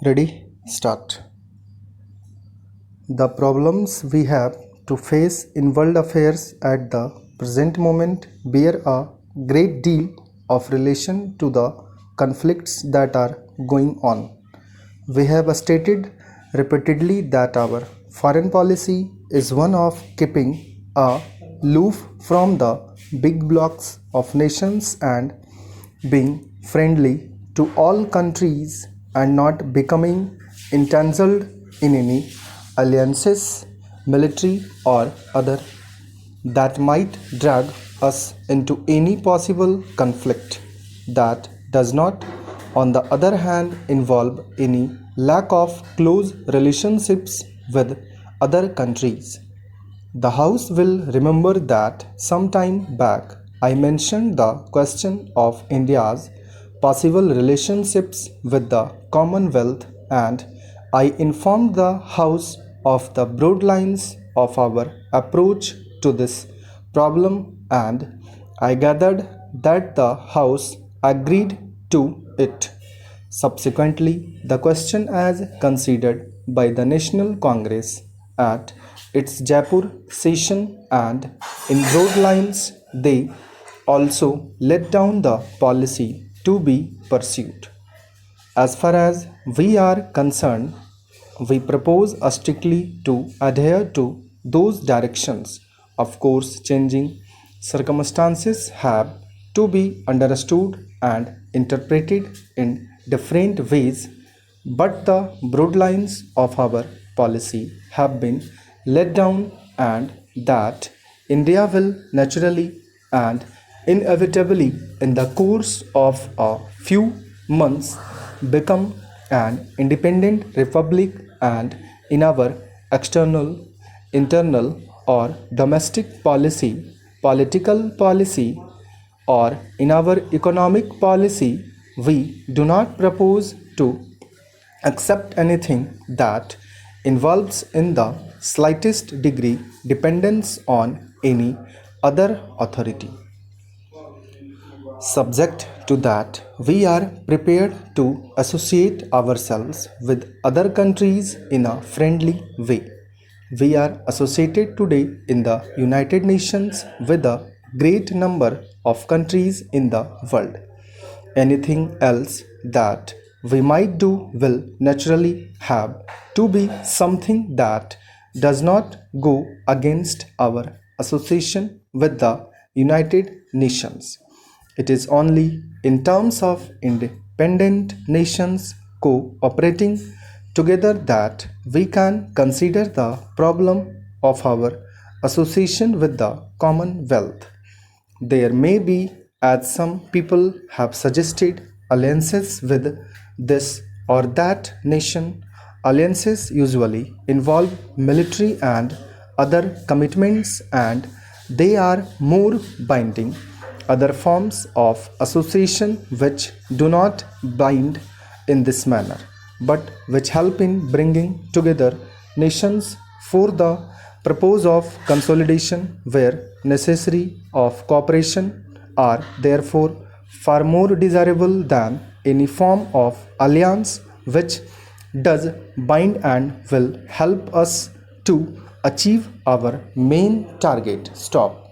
Ready? Start. The problems we have to face in world affairs at the present moment bear a great deal of relation to the conflicts that are going on. We have stated repeatedly that our foreign policy is one of keeping aloof from the big blocs of nations and being friendly to all countries and not becoming entangled in any alliances, military or other, that might drag us into any possible conflict that does not, on the other hand, involve any lack of close relationships with other countries. The House will remember that some time back I mentioned the question of India's possible relationships with the Commonwealth, and I informed the House of the broad lines of our approach to this problem, and I gathered that the House agreed to it. Subsequently, the question as considered by the National Congress at its Jaipur session, and in broad lines they also laid down the policy to be pursued. As far as we are concerned, we propose strictly to adhere to those directions. Of course, changing circumstances have to be understood and interpreted in different ways, but the broad lines of our policy have been laid down, and that India will naturally and inevitably, in the course of a few months, become an independent republic, and in our external, internal, or domestic policy, political policy, or in our economic policy, we do not propose to accept anything that involves in the slightest degree dependence on any other authority. Subject to that, we are prepared to associate ourselves with other countries in a friendly way. We are associated today in the United Nations with a great number of countries in the world. Anything else that we might do will naturally have to be something that does not go against our association with the United Nations. It is only in terms of independent nations cooperating together that we can consider the problem of our association with the Commonwealth. There may be, as some people have suggested, alliances with this or that nation. Alliances usually involve military and other commitments, and they are more binding. Other forms of association which do not bind in this manner, but which help in bringing together nations for the purpose of consolidation where necessary of cooperation, are therefore far more desirable than any form of alliance which does bind and will help us to achieve our main target. Stop.